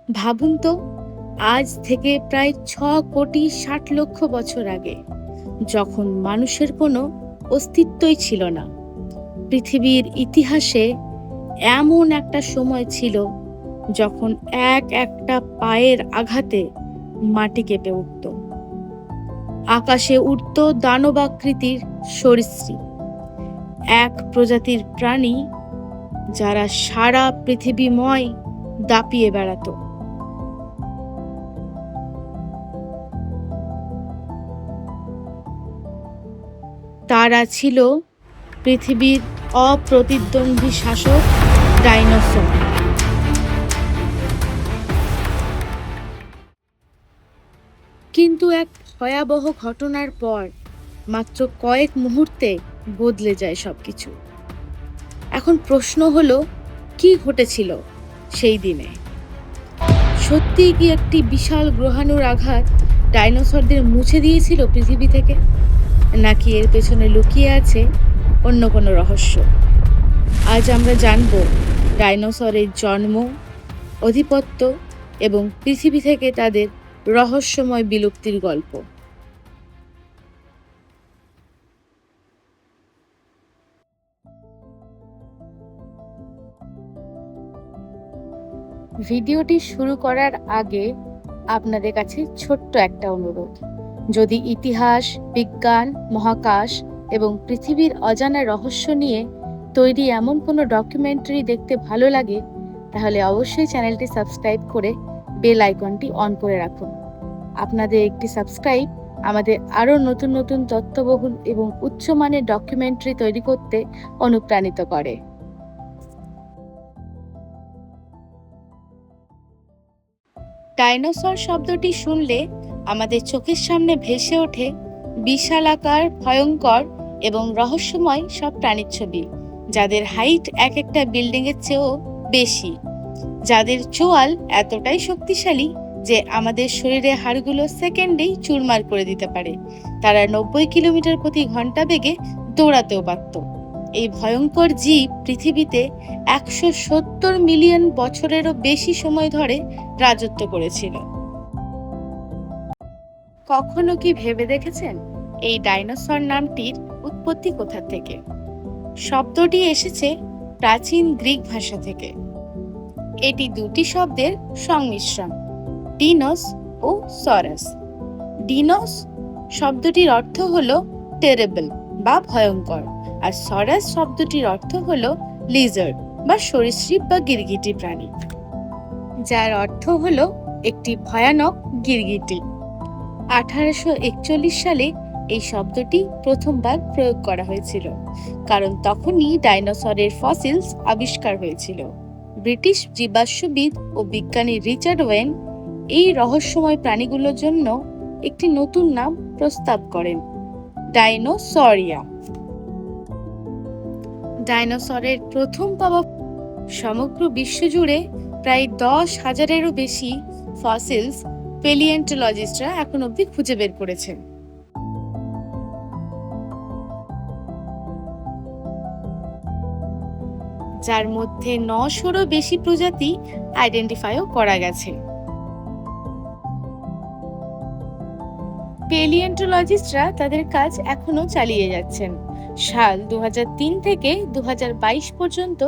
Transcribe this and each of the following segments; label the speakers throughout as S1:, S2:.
S1: ভাবুন তো, আজ থেকে প্রায় ৬,৬০,০০,০০০ বছর আগে, যখন মানুষের কোনো অস্তিত্বই ছিল না, পৃথিবীর ইতিহাসে এমন একটা সময় ছিল যখন একটা পায়ের আঘাতে মাটি কেঁপে উঠত। আকাশে উড়ত দানবাকৃতির সরীসৃপ, এক প্রজাতির প্রাণী যারা সারা পৃথিবীময় দাপিয়ে বেড়াতো। তারা ছিল পৃথিবীর অপ্রতিদ্বন্দ্বী শাসক, ডাইনোসর। কিন্তু এক ভয়াবহ ঘটনার পর মাত্র কয়েক মুহূর্তে বদলে যায় সবকিছু। এখন প্রশ্ন হলো, কি ঘটেছিল সেই দিনে? সত্যিই কি একটি বিশাল গ্রহাণুর আঘাত ডাইনোসরদের মুছে দিয়েছিল পৃথিবী থেকে, নাকি এর পেছনে লুকিয়ে আছে অন্য কোনো রহস্য? আজ আমরা জানব ডাইনোসরের জন্ম, আধিপত্য এবং পৃথিবী থেকে তাদের রহস্যময় বিলুপ্তির গল্প। ভিডিওটি শুরু করার আগে আপনাদের কাছে ছোট্ট একটা অনুরোধ: যদি ইতিহাস, বিজ্ঞান, মহাকাশ এবং পৃথিবীর অজানা রহস্য নিয়ে তৈরি এমন কোনো ডকুমেন্টারি দেখতে ভালো লাগে, তাহলে অবশ্যই চ্যানেলটি সাবস্ক্রাইব করে বেল আইকনটি অন করে রাখুন। আপনাদের একটি সাবস্ক্রাইব আমাদের আরও নতুন নতুন তথ্যবহুল এবং উচ্চমানের ডকুমেন্টারি তৈরি করতে অনুপ্রাণিত করে। ডাইনোসর শব্দটি শুনলে আমাদের চোখের সামনে ভেসে ওঠে বিশালাকার, ভয়ঙ্কর এবং রহস্যময় সব প্রাণীর ছবি, যাদের হাইট একটা বিল্ডিংয়ের চেয়েও বেশি, যাদের চোয়াল এতটাই শক্তিশালী যে আমাদের শরীরের হাড়গুলো সেকেন্ডেই চুরমার করে দিতে পারে। তারা ৯০ কিলোমিটার প্রতি ঘন্টা বেগে দৌড়াতেও পারত। এই ভয়ঙ্কর জীব পৃথিবীতে ১৭০ মিলিয়ন বছরেরও বেশি সময় ধরে রাজত্ব করেছিল। কখনো কি ভেবে দেখেছেন এই ডাইনোসর নামটির উৎপত্তি কোথা থেকে? শব্দটি এসেছে প্রাচীন গ্রিক ভাষা থেকে। এটি দুটি শব্দের সংমিশ্রণ, ডিনোস ও সরাস। ডিনোস শব্দটির অর্থ হলো টেরেবল বা ভয়ঙ্কর, আর সরাস শব্দটির অর্থ হলো লিজার্ড বা সরীসৃপ বা গিরগিটি প্রাণী, যার অর্থ হলো একটি ভয়ানক গিরগিটি। ১৮৪১ সালে এই শব্দটি প্রথমবার প্রয়োগ করা হয়েছিল, কারণ তখনই ডাইনোসরের ফসিলস আবিষ্কার হয়েছিল। ব্রিটিশ জীবাশ্মবিদ ও বিজ্ঞানী রিচার্ড ওয়েন এই রহস্যময় প্রাণীগুলোর জন্য একটি নতুন নাম প্রস্তাব করেন, ডাইনোসরিয়া। ডাইনোসরের প্রথম পাওয়া সমগ্র বিশ্বজুড়ে প্রায় ১০,০০০-এরও বেশি ফসিলস প্যালিওন্টোলজিস্টরা এখন অবধি খুঁজে বের করেছেন। যার মধ্যে ৯০০-রও বেশি প্রজাতি আইডেন্টিফাইও করা গেছে। প্যালিওন্টোলজিস্টরা তাদের কাজ এখনো চালিয়ে যাচ্ছেন। সাল ২০০৩ থেকে ২০২২ পর্যন্ত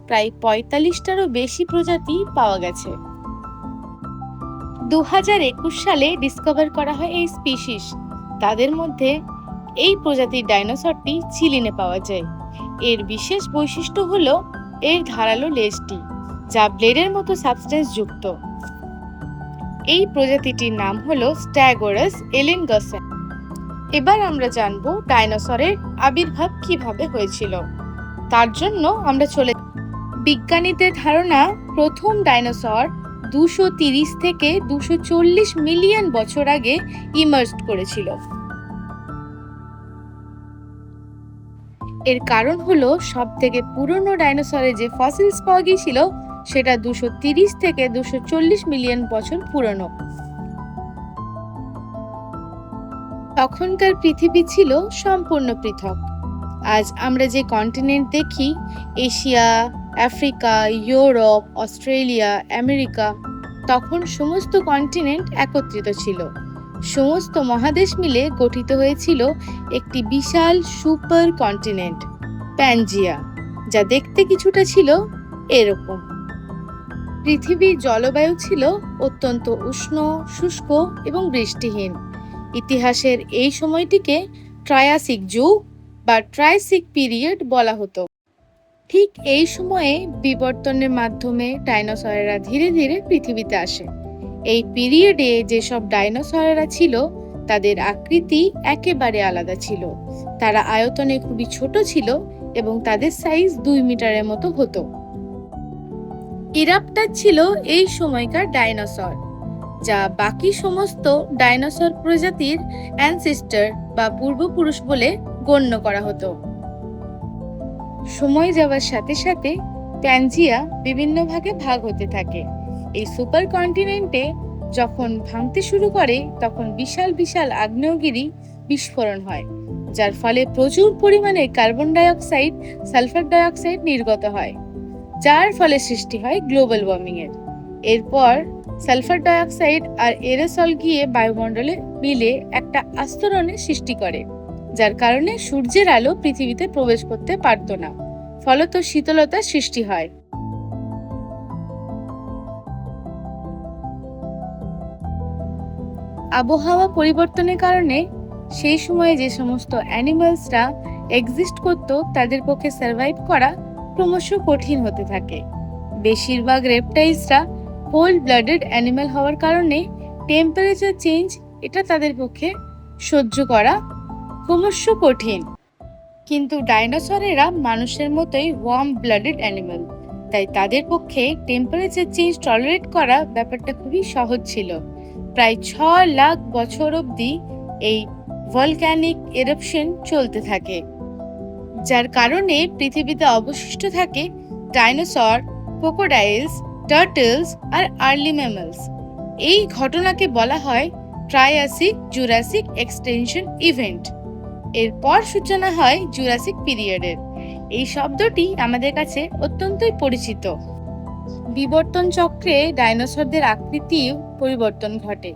S1: প্রায় ৪৫টারও বেশি প্রজাতি পাওয়া গেছে। ২০২১ সালে ডিসকভার করা হয় এই স্পিসিস। তাদের মধ্যে এই প্রজাতির ডাইনোসরটি চিলিনে পাওয়া যায়। এর বিশেষ বৈশিষ্ট্য হলো এর ধারালো লেজটি, যা ব্লেডের মতো সাবস্টেন্স যুক্ত। এই প্রজাতিটির নাম হলো স্ট্যাগোরাস এলিনগসেন। এবার আমরা জানবো ডাইনোসরের আবির্ভাব কিভাবে হয়েছিল। তার জন্য আমরা বিজ্ঞানীদের ধারণা, প্রথম ডাইনোসর ২৩০ থেকে ২৪০ মিলিয়ন বছর আগে ইমার্জড করেছিল। এর কারণ হলো সবথেকে পুরনো ডাইনোসরের যে ফসিলস পাওয়া গিয়েছিল সেটা ২৩০ থেকে ২৪০ মিলিয়ন বছর পুরনো। তখনকার পৃথিবী ছিল সম্পূর্ণ পৃথক। আজ আমরা যে কন্টিনেন্ট দেখি, Asia, Africa, Europe, Australia, America, তখন সমস্ত কন্টিনেন্ট একত্রিত ছিল। সমস্ত মহাদেশ মিলে গঠিত হয়েছিল একটি বিশাল সুপার কন্টিনেন্ট প্যানজিয়া, যা দেখতে কিছুটা ছিল এরকম। পৃথিবীর জলবায়ু ছিল অত্যন্ত উষ্ণ, শুষ্ক এবং বৃষ্টিহীন। ইতিহাসের এই সময়টিকে ট্রায়াসিক যুগ বা ট্রাইসিক পিরিয়ড বলা হতো। ঠিক এই সময়ে বিবর্তনের মাধ্যমে ডাইনোসরেরা ধীরে ধীরে পৃথিবীতে আসে। এই পিরিয়ডে যেসব ডাইনোসরেরা ছিল তাদের আকৃতি একেবারে আলাদা ছিল। তারা আয়তনে খুবই ছোট ছিল এবং তাদের সাইজ 2 মিটারের মতো হতো। ইরাপ্টার ছিল এই সময়কার ডাইনোসর, যা বাকি সমস্ত ডাইনোসর প্রজাতির অ্যানসেস্টর বা পূর্বপুরুষ বলে গণ্য করা হতো। সময় যাওয়ার সাথে সাথে প্যানজিয়া বিভিন্ন ভাগে ভাগ হতে থাকে। এই সুপার কন্টিনেন্টে যখন ভাঙতে শুরু করে তখন বিশাল বিশাল আগ্নেয়গিরি বিস্ফোরণ হয়, যার ফলে প্রচুর পরিমাণে কার্বন ডাইঅক্সাইড, সালফার ডাইঅক্সাইড নির্গত হয়, যার ফলে সৃষ্টি হয় গ্লোবাল ওয়ার্মিং এর। এরপর সালফার ডাইঅক্সাইড আর এরোসল গিয়ে বায়ুমণ্ডলে মিলে একটা আস্তরণের সৃষ্টি করে, যার কারণে সূর্যের আলো পৃথিবীতে প্রবেশ করতে পারত না, ফলত শীতলতার সৃষ্টি হয়। আবহাওয়া পরিবর্তনের কারণে সেই সময়ে যে সমস্ত অ্যানিমালসরা এক্সিস্ট করত তাদের পক্ষে সার্ভাইভ করা ক্রমশ কঠিন হতে থাকে। বেশিরভাগ রেপটাইলসরা কোল্ড ব্লাডেড অ্যানিমাল হওয়ার কারণে টেম্পারেচার চেঞ্জ এটা তাদের পক্ষে সহ্য করা ক্রমশ কঠিন। কিন্তু ডাইনোসরেরা মানুষের মতোই ওয়ার্ম ব্লাডেড অ্যানিমাল, তাই তাদের পক্ষে টেম্পারেচার চেঞ্জ টলারেট করা ব্যাপারটা খুবই সহজ ছিল। প্রায় 6 লাখ বছর অবধি এই ভলক্যানিক এরাপশন চলতে থাকে, যার কারণে পৃথিবীতে অবশিষ্ট থাকে ডাইনোসর, ক্রোকোডাইলস, টার্টলস আর আর্লি ম্যামলস। এই ঘটনাকে বলা হয় ট্রায়াসিক জুরাসিক এক্সটেনশন ইভেন্ট। এরপর সূচনা হয় জুরাসিক পিরিয়ডের। এই শব্দটি আমাদের কাছে অত্যন্তই পরিচিত। বিবর্তন চক্রে ডাইনোসরদের আকৃতিও পরিবর্তন ঘটে।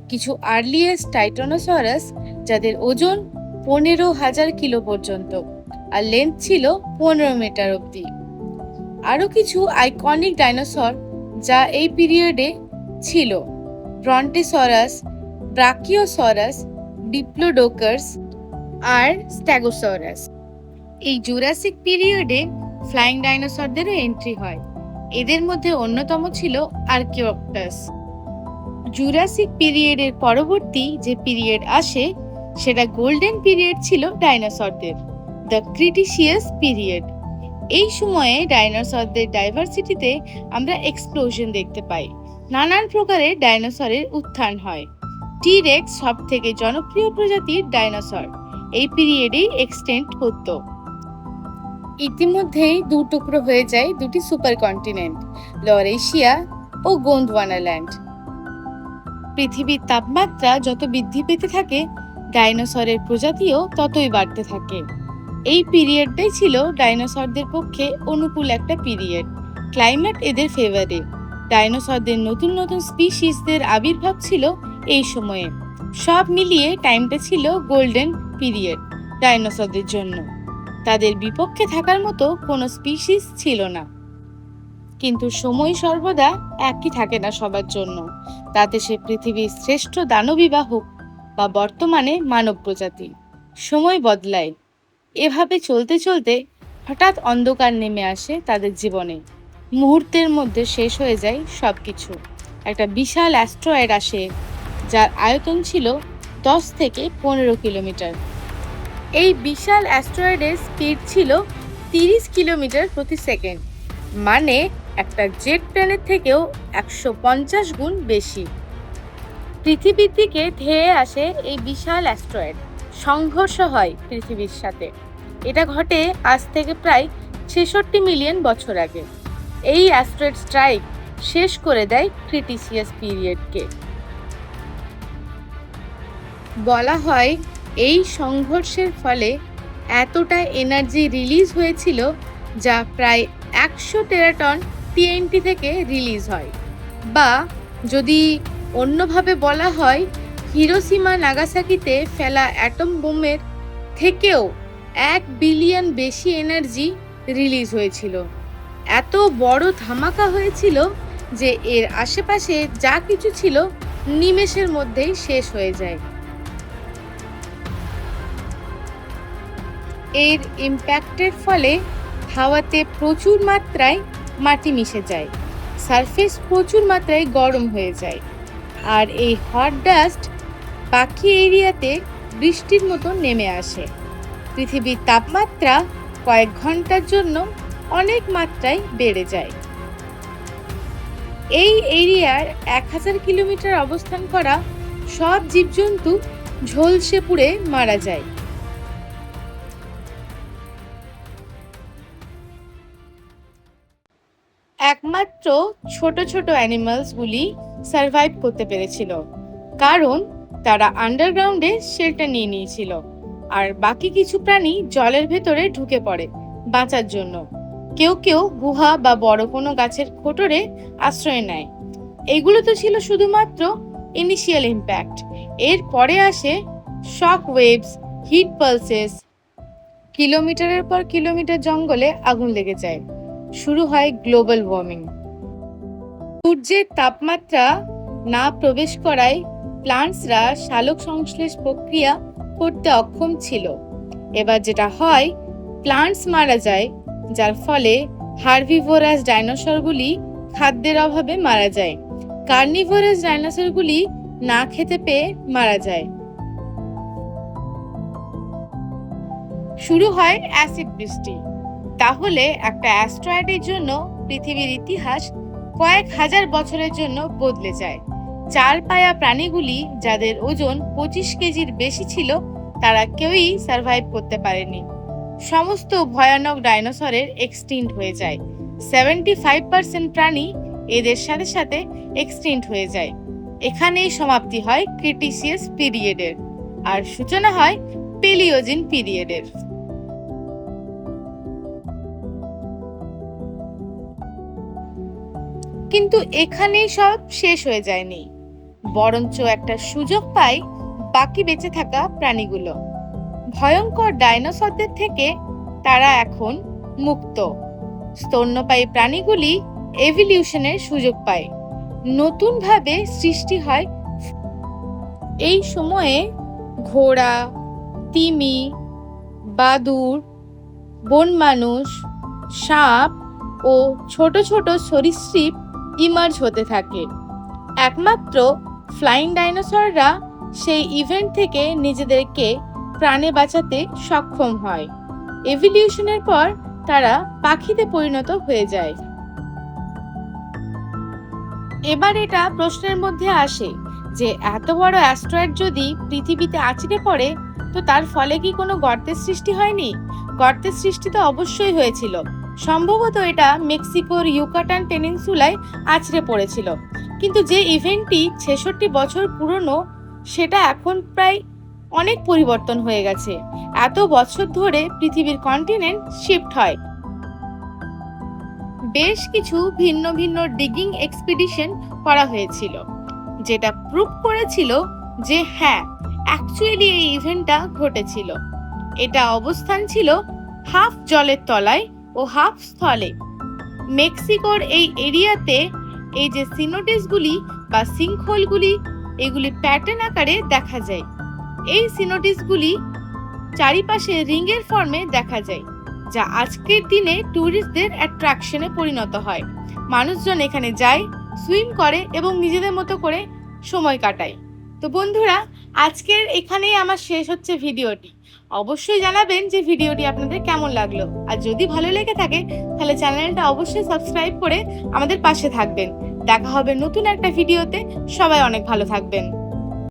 S1: কিছু আর্লিয়েস্ট টাইটানোসরাস, যাদের ওজন 15,000 কিলো পর্যন্ত আর লেন্থ ছিল 15 মিটার অবধি। আরও কিছু আইকনিক ডাইনোসর যা এই পিরিয়ডে ছিল: ব্রন্টোসরাস, ব্রাকিওসরাস, ডিপ্লোডোকাস আর স্টেগোসরাস। এই জুরাসিক পিরিয়ডে ফ্লাইং ডাইনোসরদেরও এন্ট্রি হয়। এদের মধ্যে অন্যতম ছিল আর্কিওপ্টাস। জুরাসিক পিরিয়ডের পরবর্তী যে পিরিয়ড আসে সেটা গোল্ডেন পিরিয়ড ছিল ডাইনোসরদের, দ্য ক্রিটিসিয়াস পিরিয়ড। এই সময়ে ডাইনোসরদের ডাইভার্সিটিতে আমরা এক্সপ্লোশন দেখতে পাই। নানান প্রকারের ডাইনোসরের উত্থান হয়। টি-রেক্স সব থেকে জনপ্রিয় প্রজাতির ডাইনোসর এই পিরিয়ডেই এক্সটেন্ট হতো। ইতিমধ্যেই টুকরো হয়ে যায় দুটি সুপার কন্টিনেন্ট, লরেশিয়া ও গোন্ডওয়ানাল্যান্ড। পৃথিবীর তাপমাত্রা যত বৃদ্ধি পেতে থাকে ডাইনোসরের প্রজাতিও ততই বাড়তে থাকে। এই পিরিয়ডটাই ছিল ডাইনোসরদের পক্ষে অনুকূল একটা পিরিয়ড। ক্লাইমেট এদের ফেভারে। ডাইনোসরদের নতুন নতুন স্পিসিসদের আবির্ভাব ছিল এই সময়ে। সব মিলিয়ে টাইমটা ছিল গোল্ডেন পিরিয়ড ডাইনোসরদের জন্য। তাদের বিপক্ষে থাকার মতো কোনো স্পিসিস ছিল না। কিন্তু সময় সর্বদা একই থাকে না সবার জন্য, তাতে সে পৃথিবীর শ্রেষ্ঠ দানবী বা হোক বা বর্তমানে মানব প্রজাতি। সময় বদলায়। এভাবে চলতে চলতে হঠাৎ অন্ধকার নেমে আসে তাদের জীবনে। মুহূর্তের মধ্যে শেষ হয়ে যায় সবকিছু। একটা বিশাল অ্যাস্ট্রয়েড আসে যার আয়তন ছিল 10 থেকে 15 কিলোমিটার। এই বিশাল অ্যাস্ট্রয়েডের স্পিড ছিল 30 কিলোমিটার প্রতি সেকেন্ড, মানে একটা জেট প্লেনের থেকেও 150 গুণ বেশি। পৃথিবীর দিকে ধেয়ে আসে এই বিশাল অ্যাস্ট্রয়েড। সংঘর্ষ হয় পৃথিবীর সাথে। এটা ঘটে আজ থেকে প্রায় 66 মিলিয়ন বছর আগে। এই অ্যাস্ট্রয়েড স্ট্রাইক শেষ করে দেয় ক্রিটিসিয়াস পিরিয়ডকে। বলা হয় এই সংঘর্ষের ফলে এতটা এনার্জি রিলিজ হয়েছিল যা প্রায় 100 টেরাটন টিএনটি থেকে রিলিজ হয়, বা যদি অন্যভাবে বলা হয়, হিরোশিমা নাগাসাকিতে ফেলা অ্যাটম বোমের থেকেও 1 বিলিয়ন বেশি এনার্জি রিলিজ হয়েছিল। এত বড় ধামাকা হয়েছিল যে এর আশেপাশে যা কিছু ছিল নিমেষের মধ্যেই শেষ হয়ে যায়। এর ইম্প্যাক্টের ফলে হাওয়াতে প্রচুর মাত্রায় মাটি মিশে যায়, সারফেস প্রচুর মাত্রায় গরম হয়ে যায়, আর এই হট ডাস্ট বাকি এরিয়াতে বৃষ্টির মতো নেমে আসে। পৃথিবীর তাপমাত্রা কয়েক ঘন্টার জন্য অনেক মাত্রায় বেড়ে যায়। এই এরিয়ার 1000 কিলোমিটার অবস্থান করা সব জীবজন্তু ঝলসে পুড়ে মারা যায়। একমাত্র ছোট ছোট অ্যানিমালসগুলি সার্ভাইভ করতে পেরেছিল, কারণ তারা আন্ডারগ্রাউন্ডে শেল্টার নিয়ে নিয়েছিল, আর বাকি কিছু প্রাণী জলের ভেতরে ঢুকে পড়ে বাঁচার জন্য। কেউ কেউ গুহা বা বড় কোনো গাছের কোটরে আশ্রয় নেয়। এগুলো তো ছিল শুধুমাত্র ইনিশিয়াল ইম্প্যাক্ট। এর পরে আসে শক ওয়েভস, হিট পালসেস, কিলোমিটারের পর কিলোমিটার জঙ্গলে আগুন লেগে যায়, শুরু হয় গ্লোবাল ওয়ার্মিং। সূর্যের তাপমাত্রা না প্রবেশ করায় প্লান্টসরা সালোক সংশ্লেষ প্রক্রিয়া করতে অক্ষম ছিল। এবার যেটা হয়, প্লান্টস মারা যায়, যার ফলে হার্বিভোরাস ডাইনোসরগুলি খাদ্যের অভাবে মারা যায়, কার্নিভোরাস ডাইনোসরগুলি না খেতে পেয়ে মারা যায়। শুরু হয় অ্যাসিড বৃষ্টি। তাহলে একটা অ্যাস্ট্রয়েডের জন্য পৃথিবীর ইতিহাস কয়েক হাজার বছরের জন্য বদলে যায়। 4 পায়া প্রাণীগুলি, যাদের ওজন 25 কেজির বেশি ছিল, তারা কেউই সার্ভাইভ করতে পারেনি। সমস্ত ভয়ানক ডাইনোসরের এক্সটিংক্ট হয়ে যায়। 75% প্রাণী এদের সাথে সাথে এক্সটিংক্ট হয়ে যায়। এখানেই সমাপ্তি হয় ক্রিটিসিয়াস পিরিয়ডের, আর সূচনা হয় পেলিওজিন পিরিয়ডের। কিন্তু এখানেই সব শেষ হয়ে যায়নি, বরঞ্চ একটা সুযোগ পায় বাকি বেঁচে থাকা প্রাণীগুলো। ভয়ঙ্কর ডাইনোসরদের থেকে তারা এখন মুক্ত। স্তন্যপায়ী প্রাণীগুলি এভলিউশনের সুযোগ পায়, নতুনভাবে সৃষ্টি হয়। এই সময়ে ঘোড়া, তিমি, বাদুড়, বন মানুষ, সাপ ও ছোট ছোট সরীসৃপ ইমার্জ হতে থাকে। একমাত্র ফ্লাইং ডাইনোসররা সেই ইভেন্ট থেকে নিজেদেরকে প্রাণে বাঁচাতে সক্ষম হয়। এভলিউশনের পর তারা পাখিতে পরিণত হয়ে যায়। এবার এটা প্রশ্নের মধ্যে আসে যে এত বড় অ্যাস্ট্রয়েড যদি পৃথিবীতে আছড়ে পড়ে, তো তার ফলে কি কোনো গর্তের সৃষ্টি হয়নি? গর্তের সৃষ্টি তো অবশ্যই হয়েছিল। সম্ভবত এটা মেক্সিকোর ইউকাটান পেনিনসুলায় আছড়ে পড়েছিল। কিন্তু যে ইভেন্টটি 66 বছর পুরনো, সেটা এখন প্রায় অনেক পরিবর্তন হয়ে গেছে। এত বছর ধরে পৃথিবীর কন্টিনেন্ট শিফট হয়। বেশ কিছু ভিন্ন ভিন্ন ডিগিং এক্সপিডিশন করা হয়েছিল, যেটা প্রুভ করেছিল যে হ্যাঁ, অ্যাকচুয়ালি এই ইভেন্টটা ঘটেছিল। এটা অবস্থান ছিল হাফ জলের তলায় ও হাফ স্থলে। মেক্সিকোর এই এরিয়াতে এই যে সিনোটিসগুলি বা সিঙ্কহোলগুলি, এগুলি প্যাটার্ন আকারে দেখা যায়। এই সিনোটিসগুলি চারিপাশে রিংয়ের ফর্মে দেখা যায়, যা আজকের দিনে ট্যুরিস্টদের অ্যাট্রাকশনে পরিণত হয়। মানুষজন এখানে যায়, সুইম করে এবং নিজেদের মতো করে সময় কাটায়। তো বন্ধুরা, আজকের এখানেই আমার শেষ হচ্ছে ভিডিওটি। অবশ্যই জানাবেন যে ভিডিওটি আপনাদের কেমন লাগলো, আর যদি ভালো লেগে থাকে তাহলে চ্যানেলটা অবশ্যই সাবস্ক্রাইব করে আমাদের পাশে থাকবেন। দেখা হবে নতুন একটা ভিডিওতে। সবাই অনেক ভালো থাকবেন।